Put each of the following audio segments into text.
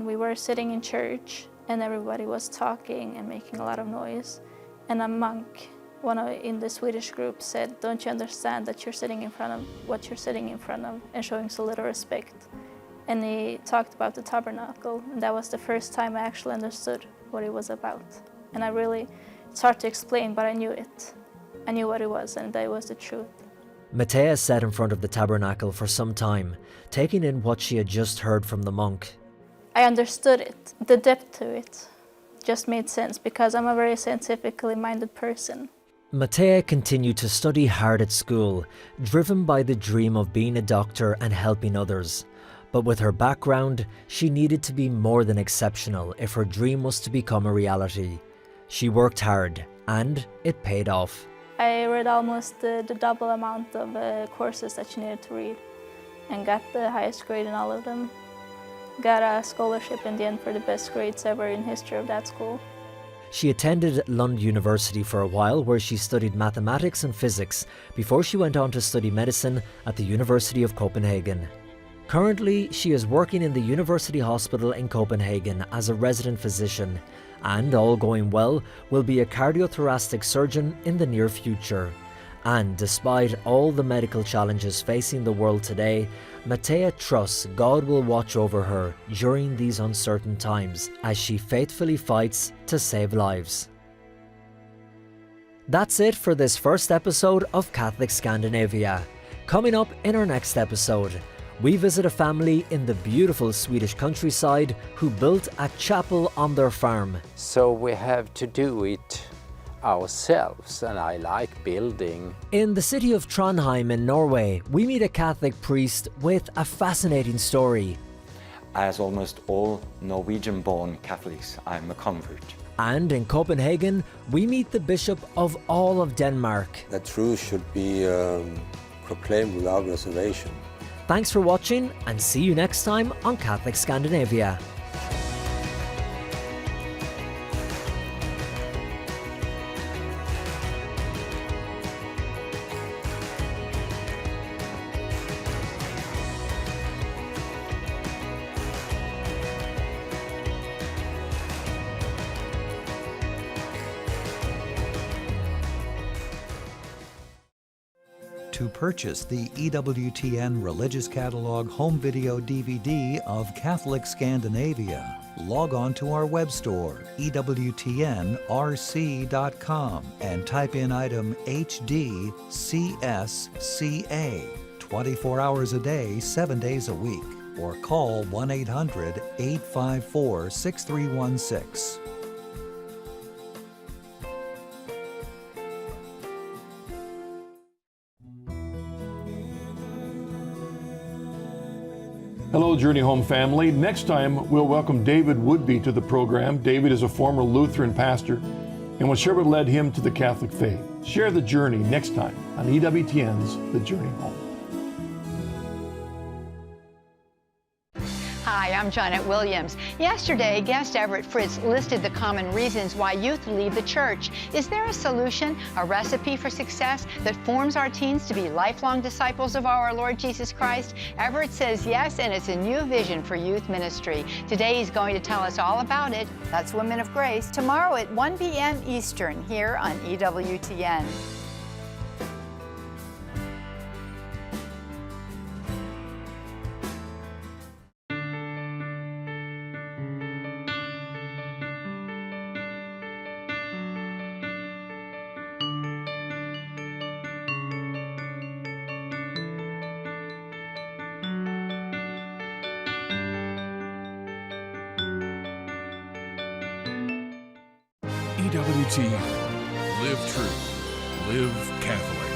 We were sitting in church and everybody was talking and making a lot of noise. And a monk, in the Swedish group, said, "Don't you understand that you're sitting in front of what you're sitting in front of and showing so little respect?" And he talked about the tabernacle, and that was the first time I actually understood what it was about. And it's hard to explain, but I knew it. I knew what it was, and that it was the truth. Matea sat in front of the tabernacle for some time, taking in what she had just heard from the monk. I understood it. The depth to it just made sense because I'm a very scientifically minded person. Matea continued to study hard at school, driven by the dream of being a doctor and helping others. But with her background, she needed to be more than exceptional if her dream was to become a reality. She worked hard, and it paid off. I read almost the double amount of courses that you needed to read and got the highest grade in all of them. Got a scholarship in the end for the best grades ever in history of that school. She attended Lund University for a while, where she studied mathematics and physics before she went on to study medicine at the University of Copenhagen. Currently, she is working in the University Hospital in Copenhagen as a resident physician, and all going well, will be a cardiothoracic surgeon in the near future. And despite all the medical challenges facing the world today, Matea trusts God will watch over her during these uncertain times as she faithfully fights to save lives. That's it for this first episode of Catholic Scandinavia. Coming up in our next episode, we visit a family in the beautiful Swedish countryside who built a chapel on their farm. So we have to do it ourselves, and I like building. In the city of Trondheim in Norway, we meet a Catholic priest with a fascinating story. As almost all Norwegian-born Catholics, I'm a convert. And in Copenhagen, we meet the Bishop of all of Denmark. The truth should be proclaimed without reservation. Thanks for watching, and see you next time on Catholic Scandinavia. To purchase the EWTN Religious Catalog Home Video DVD of Catholic Scandinavia, log on to our web store, EWTNRC.com, and type in item HDCSCA, 24 hours a day, 7 days a week, or call 1-800-854-6316. Hello, Journey Home family. Next time, we'll welcome David Woodby to the program. David is a former Lutheran pastor and was sure what led him to the Catholic faith. Share the journey next time on EWTN's The Journey Home. Hi, I'm Janet Williams. Yesterday, guest Everett Fritz listed the common reasons why youth leave the church. Is there a solution, a recipe for success that forms our teens to be lifelong disciples of our Lord Jesus Christ? Everett says yes, and it's a new vision for youth ministry. Today, he's going to tell us all about it. That's Women of Grace, tomorrow at 1 p.m. Eastern here on EWTN. EWTN. Live true. Live Catholic.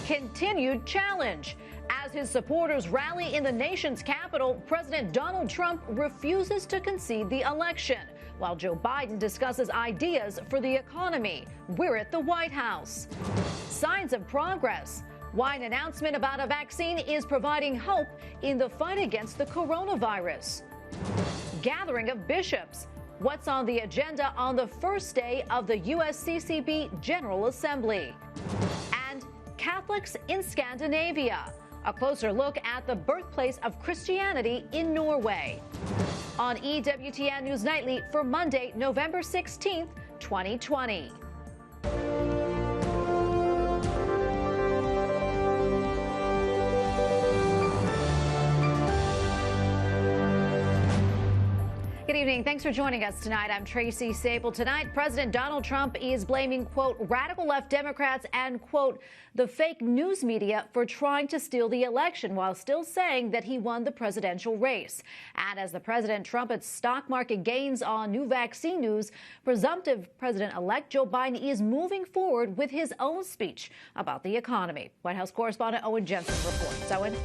Continued challenge. As his supporters rally in the nation's capital, President Donald Trump refuses to concede the election, while Joe Biden discusses ideas for the economy. We're at the White House. Signs of progress. Why an announcement about a vaccine is providing hope in the fight against the coronavirus. Gathering of bishops. What's on the agenda on the first day of the USCCB General Assembly? And Catholics in Scandinavia. A closer look at the birthplace of Christianity in Norway. On EWTN News Nightly for Monday, November 16th, 2020. Good evening. Thanks for joining us tonight. I'm Tracy Sable. Tonight, President Donald Trump is blaming, quote, radical left Democrats and, quote, the fake news media for trying to steal the election while still saying that he won the presidential race. And as the president trumpets stock market gains on new vaccine news, presumptive President-elect Joe Biden is moving forward with his own speech about the economy. White House correspondent Owen Jensen reports. Owen?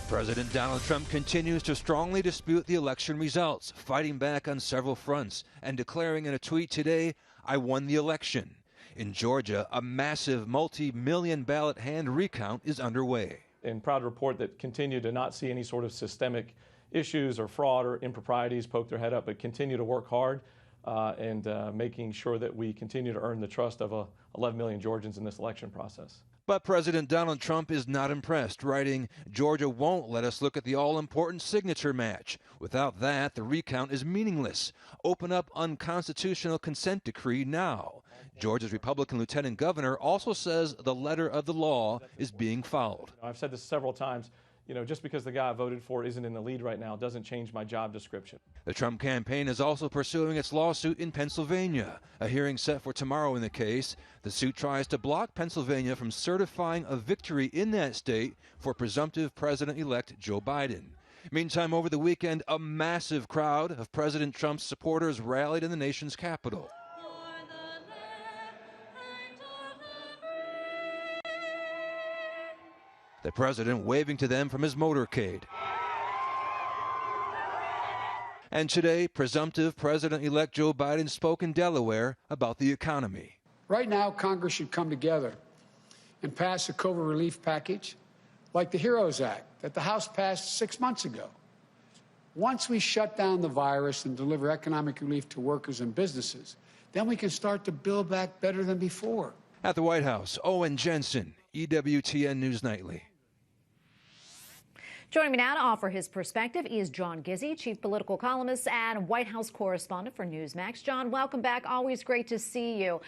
President Donald Trump continues to strongly dispute the election results, fighting back on several fronts and declaring in a tweet today, I won the election. In Georgia, a massive multi-million ballot hand recount is underway. And proud to report that continue to not see any sort of systemic issues or fraud or improprieties poke their head up, but continue to work hard and making sure that we continue to earn the trust of 11 million Georgians in this election process. But President Donald Trump is not impressed, writing, Georgia won't let us look at the all-important signature match. Without that, the recount is meaningless. Open up unconstitutional consent decree now. Georgia's Republican lieutenant governor also says the letter of the law is being followed. I've said this several times. You know, just because the guy I voted for isn't in the lead right now doesn't change my job description. The Trump campaign is also pursuing its lawsuit in Pennsylvania. A hearing set for tomorrow in the case. The suit tries to block Pennsylvania from certifying a victory in that state for presumptive President-elect Joe Biden. Meantime, over the weekend, a massive crowd of President Trump's supporters rallied in the nation's capital. The president waving to them from his motorcade. And today, presumptive President-elect Joe Biden spoke in Delaware about the economy. Right now, Congress should come together and pass a COVID relief package like the HEROES Act that the House passed 6 months ago. Once we shut down the virus and deliver economic relief to workers and businesses, then we can start to build back better than before. At the White House, Owen Jensen, EWTN News Nightly. Joining me now to offer his perspective is John Gizzi, chief political columnist and White House correspondent for Newsmax. John, welcome back. Always great to see you.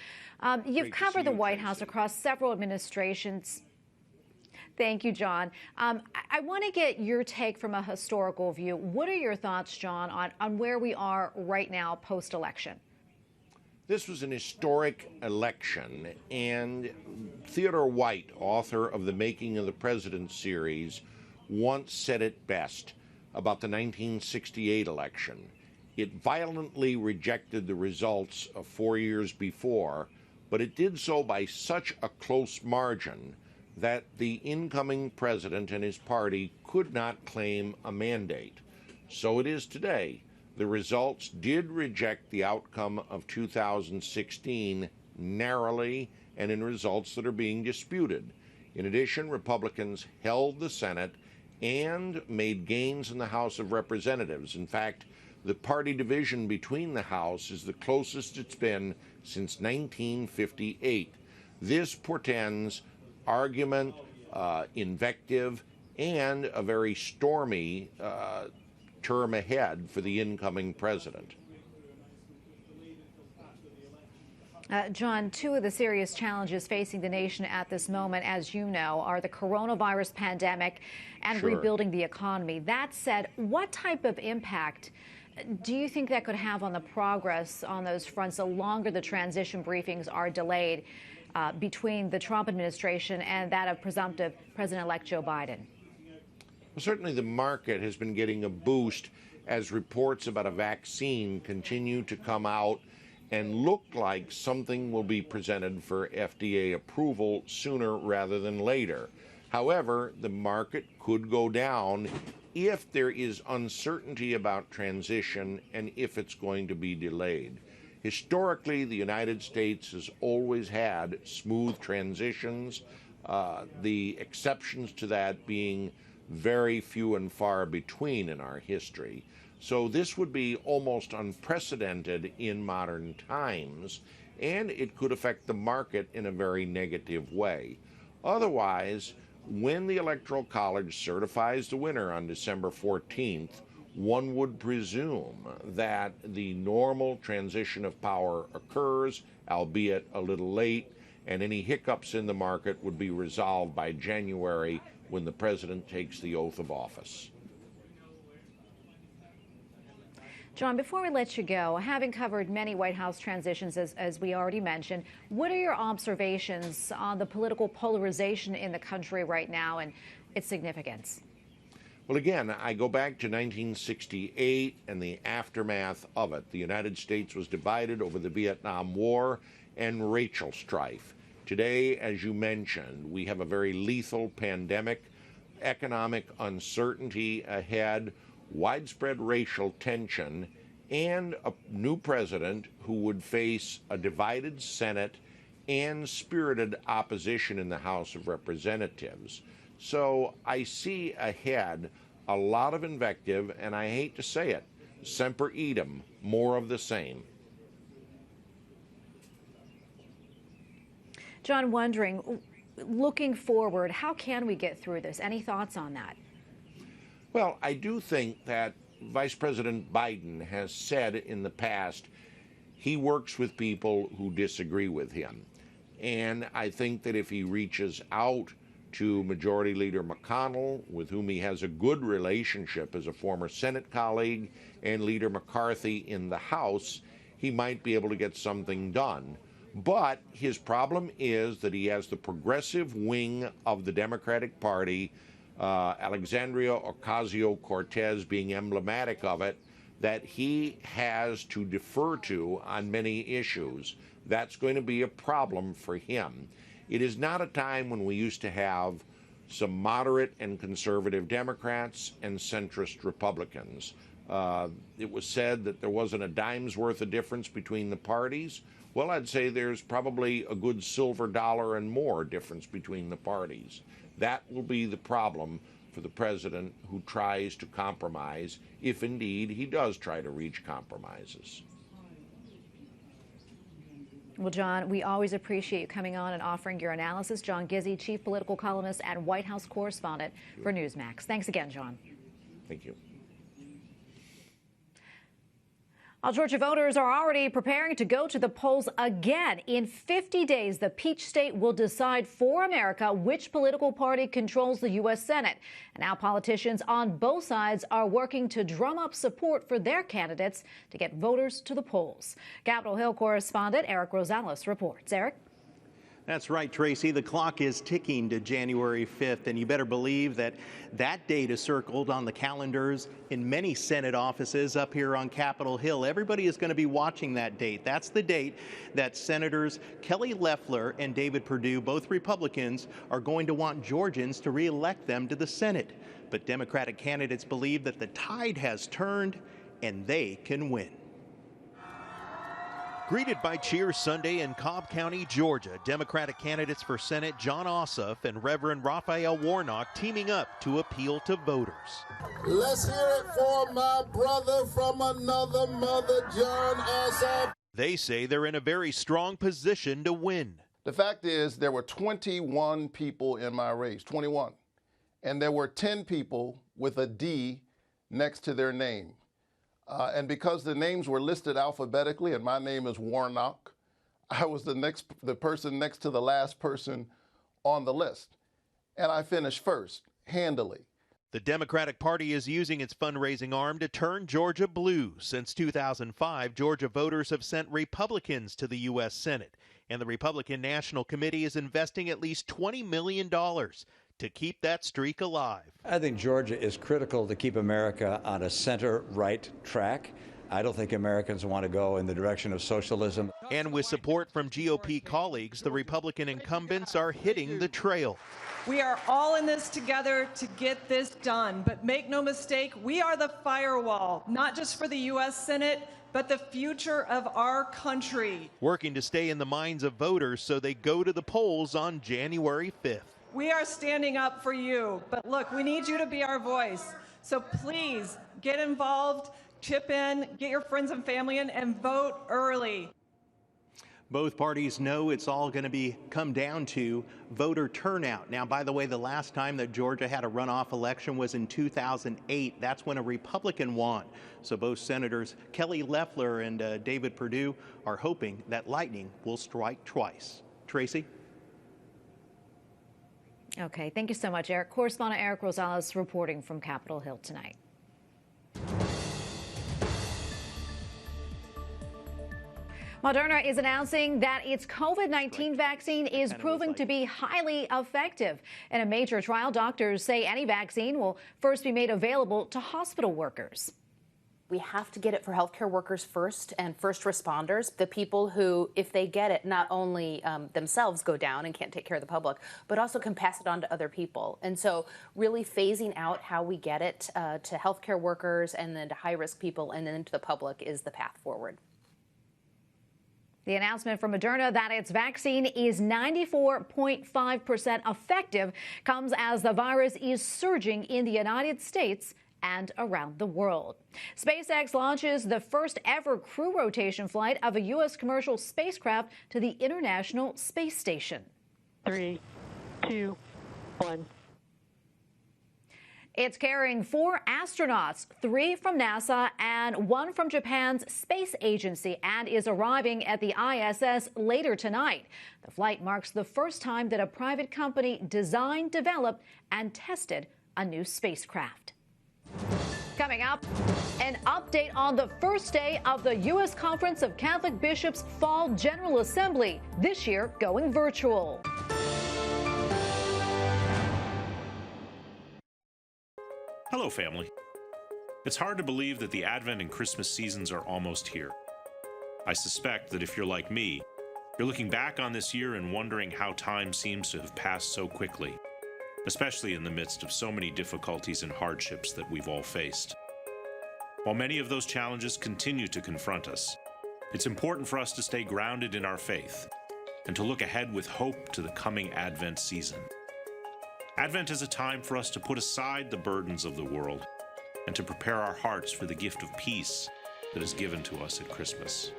You've covered the White House across several administrations. Thank you, John. I want to get your take from a historical view. What are your thoughts, John, on where we are right now post-election? This was an historic election, and Theodore White, author of the Making of the President series, once said it best about the 1968 election. It violently rejected the results of 4 years before, but it did so by such a close margin that the incoming president and his party could not claim a mandate. So it is today. The results did reject the outcome of 2016 narrowly and in results that are being disputed. In addition, Republicans held the Senate and made gains in the House of Representatives. In fact, the party division between the House is the closest it's been since 1958. This portends argument, invective, and a very stormy term ahead for the incoming president. John, two of the serious challenges facing the nation at this moment, as you know, are the coronavirus pandemic and rebuilding the economy. That said, what type of impact do you think that could have on the progress on those fronts the longer the transition briefings are delayed between the Trump administration and that of presumptive President-elect Joe Biden? Well, certainly the market has been getting a boost as reports about a vaccine continue to come out and look like something will be presented for FDA approval sooner rather than later. However, the market could go down if there is uncertainty about transition and if it's going to be delayed. Historically, the United States has always had smooth transitions, the exceptions to that being very few and far between in our history. So this would be almost unprecedented in modern times, and it could affect the market in a very negative way. Otherwise, when the Electoral College certifies the winner on December 14th, one would presume that the normal transition of power occurs, albeit a little late, and any hiccups in the market would be resolved by January when the president takes the oath of office. John, before we let you go, having covered many White House transitions, as we already mentioned, what are your observations on the political polarization in the country right now and its significance? Well, again, I go back to 1968 and the aftermath of it. The United States was divided over the Vietnam War and racial strife. Today, as you mentioned, we have a very lethal pandemic, economic uncertainty ahead, widespread racial tension, and a new president who would face a divided Senate and spirited opposition in the House of Representatives. So I see ahead a lot of invective, and I hate to say it, semper idem, more of the same. John, wondering, looking forward, how can we get through this? Any thoughts on that? Well, I do think that Vice President Biden has said in the past he works with people who disagree with him. And I think that if he reaches out to Majority Leader McConnell, with whom he has a good relationship as a former Senate colleague, and Leader McCarthy in the House, he might be able to get something done. But his problem is that he has the progressive wing of the Democratic Party, Alexandria Ocasio-Cortez being emblematic of it, that he has to defer to on many issues. That's going to be a problem for him. It is not a time when we used to have some moderate and conservative Democrats and centrist Republicans. It was said that there wasn't a dime's worth of difference between the parties. Well, I'd say there's probably a good silver dollar and more difference between the parties. That will be the problem for the president who tries to compromise, if indeed he does try to reach compromises. Well, John, we always appreciate you coming on and offering your analysis. John Gizzi, chief political columnist and White House correspondent for Newsmax. Thanks again, John. Thank you. Well, Georgia voters are already preparing to go to the polls again. In 50 days, the Peach State will decide for America which political party controls the U.S. Senate. And now politicians on both sides are working to drum up support for their candidates to get voters to the polls. Capitol Hill correspondent Eric Rosales reports. Eric? That's right, Tracy. The clock is ticking to January 5th, and you better believe that that date is circled on the calendars in many Senate offices up here on Capitol Hill. Everybody is going to be watching that date. That's the date that Senators Kelly Loeffler and David Perdue, both Republicans, are going to want Georgians to re-elect them to the Senate. But Democratic candidates believe that the tide has turned and they can win. Greeted by cheers Sunday in Cobb County, Georgia, Democratic candidates for Senate John Ossoff and Reverend Raphael Warnock teaming up to appeal to voters. Let's hear it for my brother from another mother, John Ossoff. They say they're in a very strong position to win. The fact is there were 21 people in my race, 21. And there were 10 people with a D next to their name. And because the names were listed alphabetically, and my name is Warnock, I was the person next to the last person on the list. And I finished first, handily. The Democratic Party is using its fundraising arm to turn Georgia blue. Since 2005, Georgia voters have sent Republicans to the U.S. Senate, and the Republican National Committee is investing at least $20 million to keep that streak alive. I think Georgia is critical to keep America on a center-right track. I don't think Americans want to go in the direction of socialism. And with support from GOP colleagues, the Republican incumbents are hitting the trail. We are all in this together to get this done. But make no mistake, we are the firewall, not just for the U.S. Senate, but the future of our country. Working to stay in the minds of voters so they go to the polls on January 5th. We are standing up for you, but look, we need you to be our voice. So please get involved, chip in, get your friends and family in, and vote early. Both parties know it's all going to come down to voter turnout. Now, by the way, the last time that Georgia had a runoff election was in 2008. That's when a Republican won. So both Senators Kelly Loeffler and David Perdue are hoping that lightning will strike twice. Tracy? Okay, thank you so much, Eric. Correspondent Eric Rosales reporting from Capitol Hill tonight. Moderna is announcing that its COVID-19 vaccine is proving to be highly effective. In a major trial, doctors say any vaccine will first be made available to hospital workers. We have to get it for healthcare workers first and first responders, the people who, if they get it, not only themselves go down and can't take care of the public, but also can pass it on to other people. And so really phasing out how we get it to healthcare workers and then to high-risk people and then to the public is the path forward. The announcement from Moderna that its vaccine is 94.5% effective comes as the virus is surging in the United States and around the world. SpaceX launches the first ever crew rotation flight of a U.S. commercial spacecraft to the International Space Station. 3, 2, 1. It's carrying 4 astronauts, 3 from NASA and 1 from Japan's space agency, and is arriving at the ISS later tonight. The flight marks the first time that a private company designed, developed, and tested a new spacecraft. Coming up, an update on the first day of the U.S. Conference of Catholic Bishops' Fall General Assembly, this year going virtual. Hello, family. It's hard to believe that the Advent and Christmas seasons are almost here. I suspect that if you're like me, you're looking back on this year and wondering how time seems to have passed so quickly, especially in the midst of so many difficulties and hardships that we've all faced. While many of those challenges continue to confront us, it's important for us to stay grounded in our faith and to look ahead with hope to the coming Advent season. Advent is a time for us to put aside the burdens of the world and to prepare our hearts for the gift of peace that is given to us at Christmas.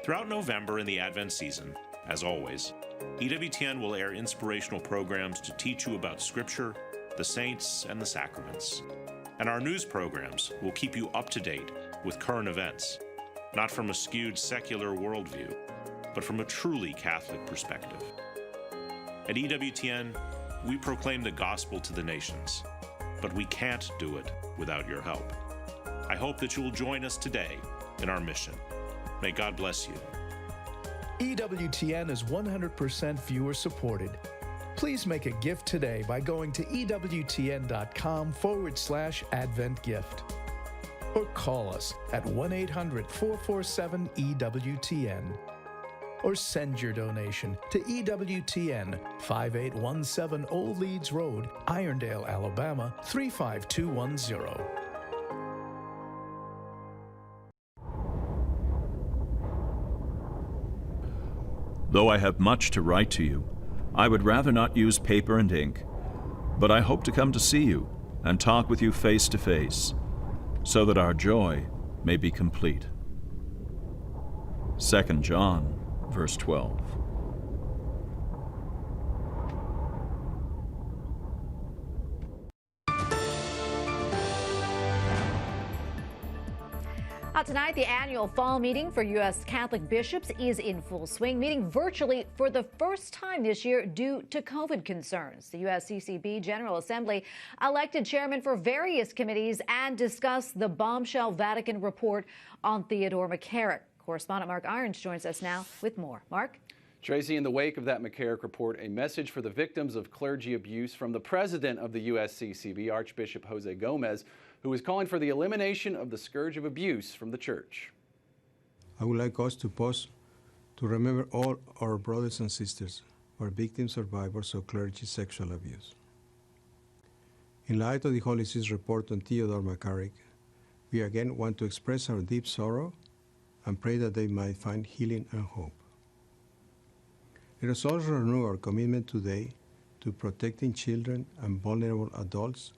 Throughout November in the Advent season, as always, EWTN will air inspirational programs to teach you about Scripture, the saints, and the sacraments. And our news programs will keep you up to date with current events, not from a skewed secular worldview, but from a truly Catholic perspective. At EWTN, we proclaim the gospel to the nations, but we can't do it without your help. I hope that you will join us today in our mission. May God bless you. EWTN is 100% viewer supported. Please make a gift today by going to EWTN.com/Advent gift. Or call us at 1-800-447-EWTN. Or send your donation to EWTN, 5817 Old Leeds Road, Irondale, Alabama, 35210. Though I have much to write to you, I would rather not use paper and ink, but I hope to come to see you and talk with you face to face, so that our joy may be complete. 2 John, verse 12. Tonight, the annual fall meeting for U.S. Catholic bishops is in full swing, meeting virtually for the first time this year due to COVID concerns. The USCCB General Assembly elected chairmen for various committees and discussed the bombshell Vatican report on Theodore McCarrick. Correspondent Mark Irons joins us now with more. Mark? Tracy, in the wake of that McCarrick report, a message for the victims of clergy abuse from the president of the USCCB, Archbishop Jose Gomez, who is calling for the elimination of the scourge of abuse from the church. I would like us to pause to remember all our brothers and sisters who are victims survivors of clergy sexual abuse. In light of the Holy See's report on Theodore McCarrick, we again want to express our deep sorrow and pray that they might find healing and hope. Let us also renew our commitment today to protecting children and vulnerable adults.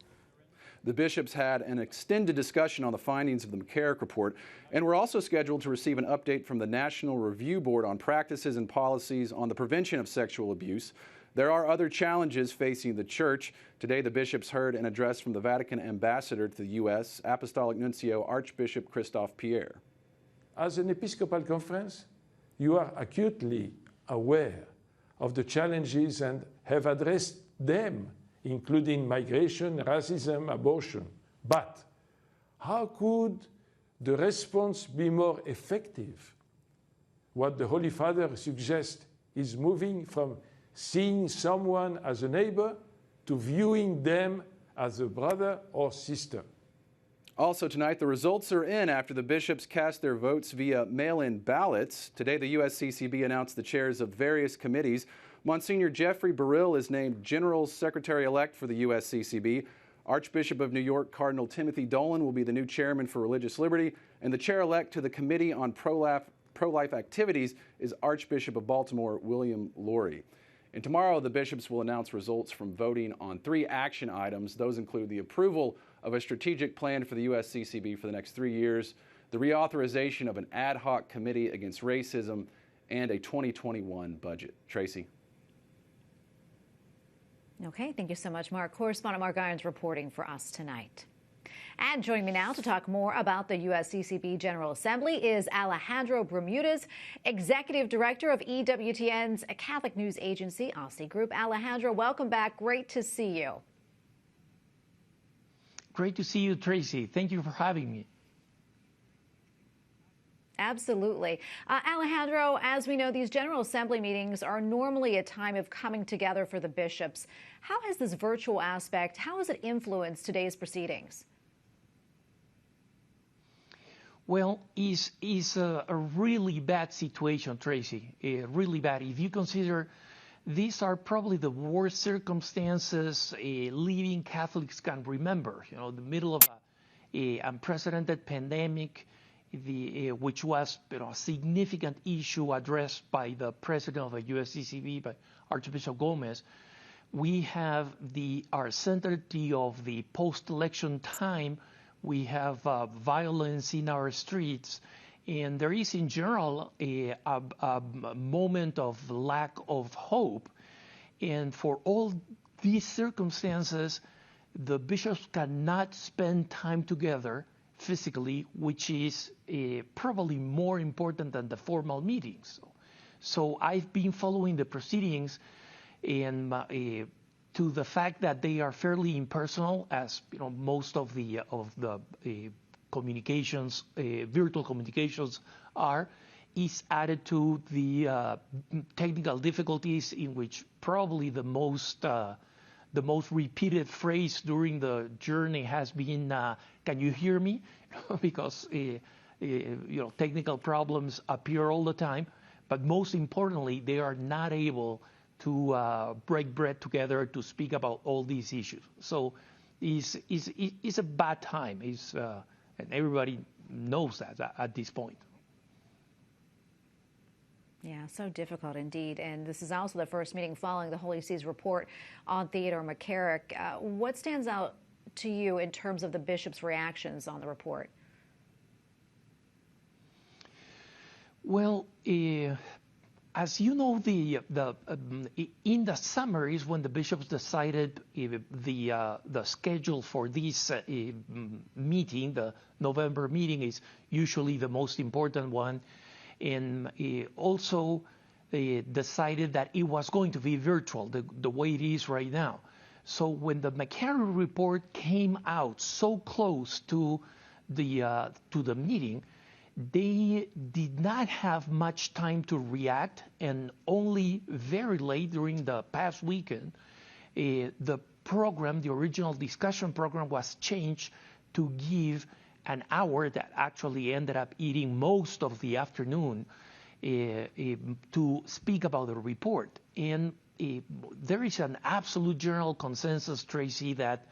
The bishops had an extended discussion on the findings of the McCarrick report, and were also scheduled to receive an update from the National Review Board on practices and policies on the prevention of sexual abuse. There are other challenges facing the Church. Today, the bishops heard an address from the Vatican ambassador to the U.S., Apostolic Nuncio Archbishop Christophe Pierre. As an Episcopal Conference, you are acutely aware of the challenges and have addressed them, including migration, racism, abortion. But how could the response be more effective? What the Holy Father suggests is moving from seeing someone as a neighbor to viewing them as a brother or sister. Also tonight, the results are in after the bishops cast their votes via mail-in ballots. Today, the USCCB announced the chairs of various committees. Monsignor Jeffrey Burrill is named General Secretary-elect for the USCCB. Archbishop of New York, Cardinal Timothy Dolan, will be the new chairman for religious liberty, and the chair-elect to the Committee on Pro-Life Activities is Archbishop of Baltimore, William Laurie. And tomorrow, the bishops will announce results from voting on 3 action items. Those include the approval of a strategic plan for the USCCB for the next 3 years, the reauthorization of an ad hoc committee against racism, and a 2021 budget. Tracy. Okay, thank you so much, Mark. Correspondent Mark Irons reporting for us tonight. And joining me now to talk more about the USCCB General Assembly is Alejandro Bermudez, Executive Director of EWTN's Catholic News Agency, Aussie Group. Alejandro, welcome back. Great to see you. Great to see you, Tracy. Thank you for having me. Absolutely. Alejandro, as we know, these General Assembly meetings are normally a time of coming together for the bishops. How has this virtual aspect, how has it influenced today's proceedings? Well, it's a really bad situation, Tracy, really bad. If you consider these are probably the worst circumstances living Catholics can remember, the middle of an unprecedented pandemic, which was a significant issue addressed by the president of the USCCB, by Archbishop Gomez. We have the uncertainty of the post-election time. We have violence in our streets, and there is in general a moment of lack of hope. And for all these circumstances, the bishops cannot spend time together physically, which is probably more important than the formal meetings. So I've been following the proceedings and to the fact that they are fairly impersonal, as most of the communications, virtual communications are, is added to the technical difficulties, in which probably the most repeated phrase during the journey has been, "Can you hear me?" Because technical problems appear all the time, but most importantly, they are not able to break bread together to speak about all these issues. So it's a bad time. And everybody knows that at this point. Yeah, so difficult indeed. And this is also the first meeting following the Holy See's report on Theodore McCarrick. What stands out to you in terms of the bishop's reactions on the report? Well, as you know, in the summer is when the bishops decided the schedule for this meeting. The November meeting is usually the most important one, and also decided that it was going to be virtual, the way it is right now. So when the McCarrick report came out so close to the meeting, they did not have much time to react, and only very late during the past weekend, the program, the original discussion program, was changed to give an hour that actually ended up eating most of the afternoon to speak about the report. And there is an absolute general consensus, Tracy, that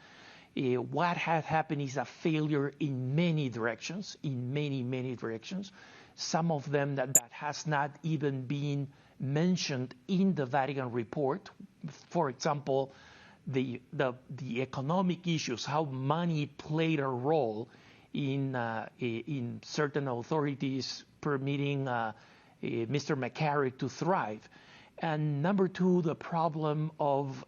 what had happened is a failure in many directions, in many directions. Some of them that has not even been mentioned in the Vatican report. For example, the economic issues, how money played a role in certain authorities permitting Mr. McCarrick to thrive. And number two, the problem of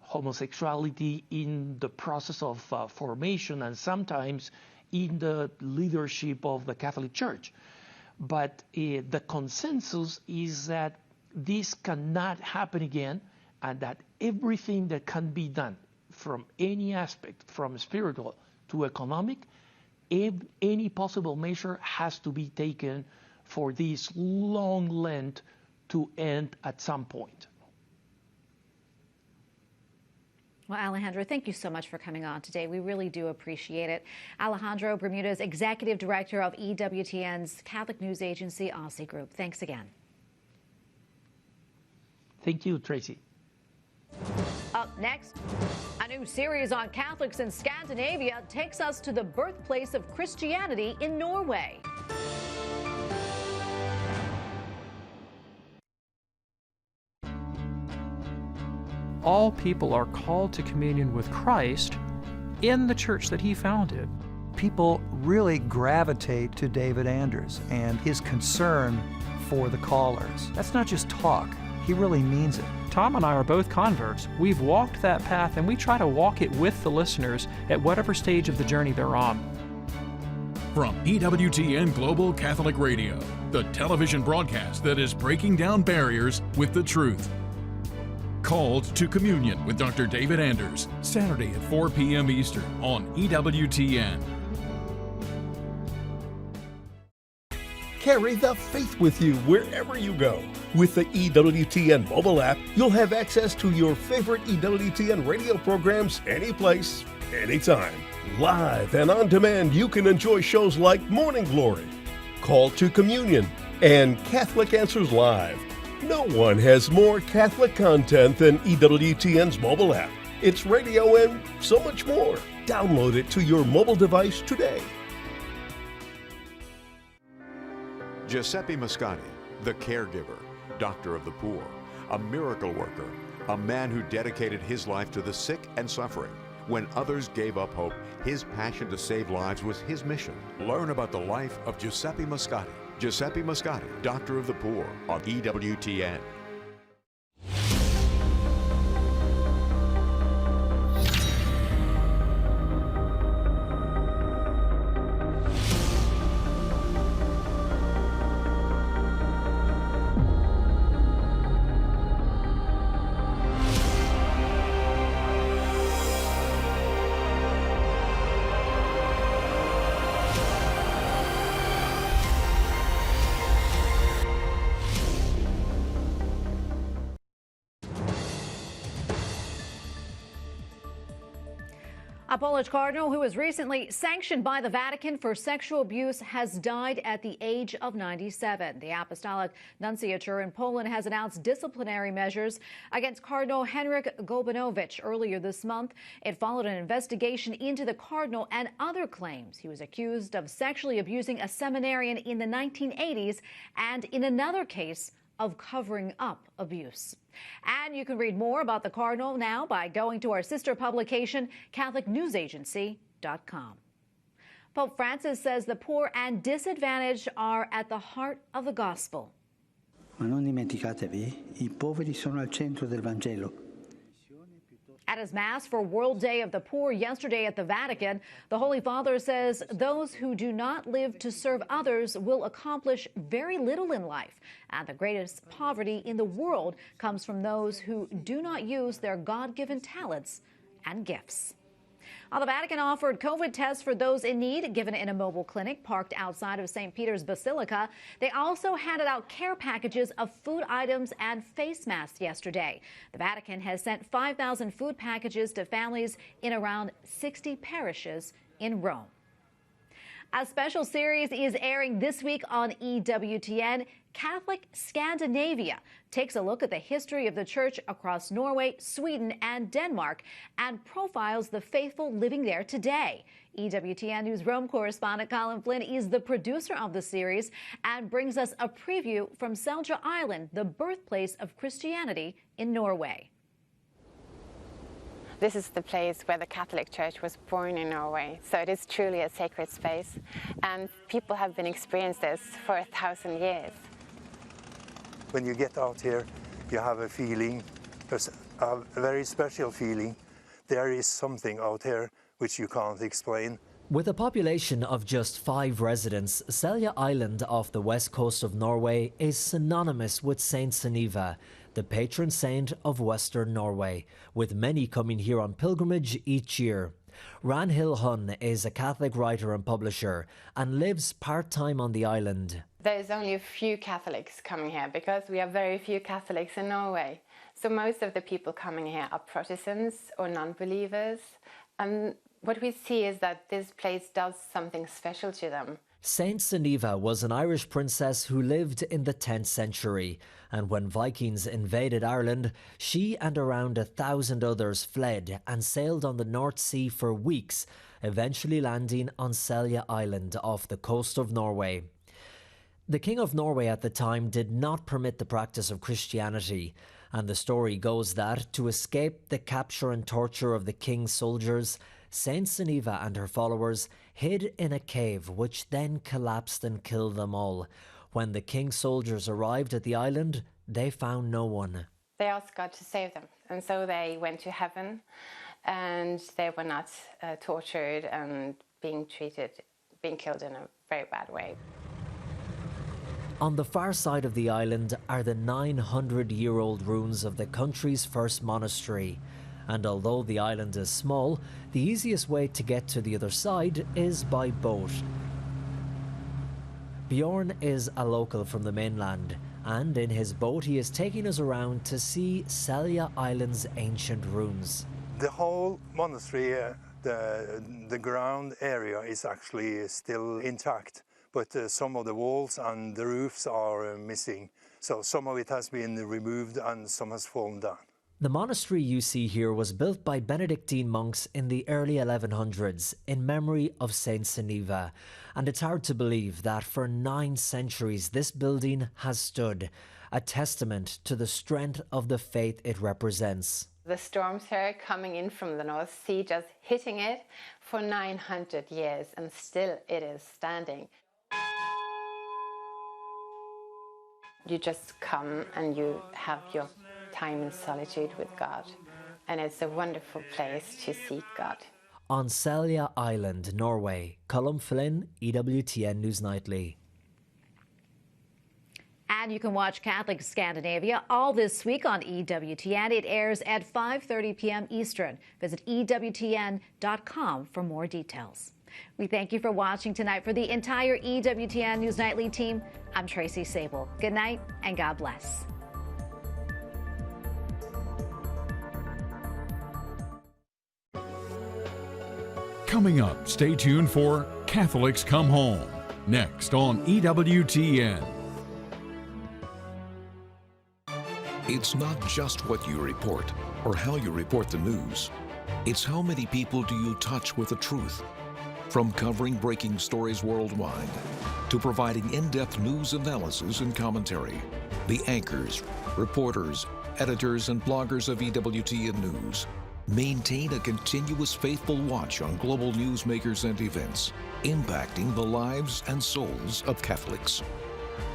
homosexuality in the process of formation and sometimes in the leadership of the Catholic Church. But the consensus is that this cannot happen again, and that everything that can be done from any aspect, from spiritual to economic, any possible measure has to be taken for this long Lent to end at some point. Well, Alejandro, thank you so much for coming on today. We really do appreciate it. Alejandro Bermudez, Executive Director of EWTN's Catholic News Agency, Aussie Group. Thanks again. Thank you, Tracy. Up next, a new series on Catholics in Scandinavia takes us to the birthplace of Christianity in Norway. All people are called to communion with Christ in the church that he founded. People really gravitate to David Anders and his concern for the callers. That's not just talk, he really means it. Tom and I are both converts. We've walked that path and we try to walk it with the listeners at whatever stage of the journey they're on. From EWTN Global Catholic Radio, the television broadcast that is breaking down barriers with the truth. Called to Communion with Dr. David Anders, Saturday at 4 p.m. Eastern on EWTN. Carry the faith with you wherever you go. With the EWTN mobile app, you'll have access to your favorite EWTN radio programs anyplace, anytime. Live and on demand, you can enjoy shows like Morning Glory, Call to Communion, and Catholic Answers Live. No one has more Catholic content than EWTN's mobile app. It's radio and so much more. Download it to your mobile device today. Giuseppe Moscati, the caregiver, doctor of the poor, a miracle worker, a man who dedicated his life to the sick and suffering. When others gave up hope, his passion to save lives was his mission. Learn about the life of Giuseppe Moscati. Giuseppe Moscati, Doctor of the Poor, on EWTN. A Polish cardinal who was recently sanctioned by the Vatican for sexual abuse has died at the age of 97. The Apostolic Nunciature in Poland has announced disciplinary measures against Cardinal Henryk Golbanowicz earlier this month. It followed an investigation into the cardinal and other claims. He was accused of sexually abusing a seminarian in the 1980s and in another case of covering up abuse. And you can read more about the cardinal now by going to our sister publication, CatholicNewsAgency.com. Pope Francis says the poor and disadvantaged are at the heart of the gospel. Ma non dimenticatevi, I poveri sono al centro del Vangelo. At his Mass for World Day of the Poor yesterday at the Vatican, the Holy Father says those who do not live to serve others will accomplish very little in life. And the greatest poverty in the world comes from those who do not use their God-given talents and gifts. The Vatican offered COVID tests for those in need, given in a mobile clinic parked outside of St. Peter's Basilica. They also handed out care packages of food items and face masks yesterday. The Vatican has sent 5,000 food packages to families in around 60 parishes in Rome. A special series is airing this week on EWTN. Catholic Scandinavia takes a look at the history of the church across Norway, Sweden, and Denmark, and profiles the faithful living there today. EWTN News Rome correspondent Colin Flynn is the producer of the series and brings us a preview from Selja Island, the birthplace of Christianity in Norway. This is the place where the Catholic Church was born in Norway, so it is truly a sacred space, and people have been experiencing this for 1,000 years. When you get out here, you have a feeling, a very special feeling. There is something out here which you can't explain. With a population of just 5 residents, Selja Island off the west coast of Norway is synonymous with Saint Sunniva, the patron saint of Western Norway, with many coming here on pilgrimage each year. Ranhild Hun is a Catholic writer and publisher and lives part-time on the island. There's only a few Catholics coming here because we have very few Catholics in Norway. So most of the people coming here are Protestants or non-believers. And what we see is that this place does something special to them. Saint Sunniva was an Irish princess who lived in the 10th century, and when Vikings invaded Ireland, she and around 1,000 others fled and sailed on the North Sea for weeks, eventually landing on Selja Island off the coast of Norway. The King of Norway at the time did not permit the practice of Christianity, and the story goes that, to escape the capture and torture of the king's soldiers, Saint Sunniva and her followers hid in a cave which then collapsed and killed them all. When the king's soldiers arrived at the island, they found no one. They asked God to save them, and so they went to heaven, and they were not tortured and being killed in a very bad way. On the far side of the island are the 900-year-old ruins of the country's first monastery. And although the island is small, the easiest way to get to the other side is by boat. Bjorn is a local from the mainland, and in his boat he is taking us around to see Selja Island's ancient ruins. The whole monastery, the ground area is actually still intact, but some of the walls and the roofs are missing. So some of it has been removed and some has fallen down. The monastery you see here was built by Benedictine monks in the early 1100s in memory of Saint Sunniva, and it's hard to believe that for 9 centuries this building has stood, a testament to the strength of the faith it represents. The storms here coming in from the North Sea, just hitting it for 900 years, and still it is standing. You just come and you have your time in solitude with God, and it's a wonderful place to seek God. On Selja Island, Norway, Colm Flynn, EWTN News Nightly. And you can watch Catholic Scandinavia all this week on EWTN. It airs at 5:30 p.m. Eastern. Visit EWTN.com for more details. We thank you for watching tonight. For the entire EWTN News Nightly team, I'm Tracy Sable. Good night and God bless. Coming up, stay tuned for Catholics Come Home, next on EWTN. It's not just what you report or how you report the news. It's how many people do you touch with the truth. From covering breaking stories worldwide to providing in-depth news analysis and commentary, the anchors, reporters, editors, and bloggers of EWTN News maintain a continuous faithful watch on global newsmakers and events impacting the lives and souls of Catholics.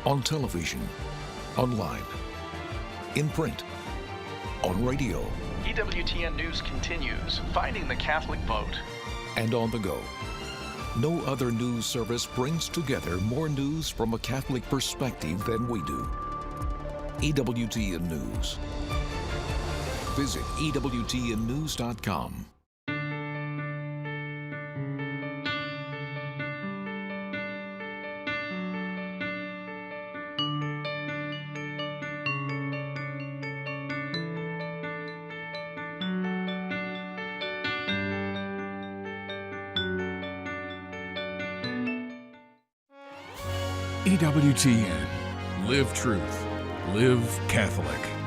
On television, online, in print, on radio. EWTN News continues, finding the Catholic vote. And on the go. No other news service brings together more news from a Catholic perspective than we do. EWTN News. Visit EWTNnews.com. EWTN. Live truth. Live Catholic.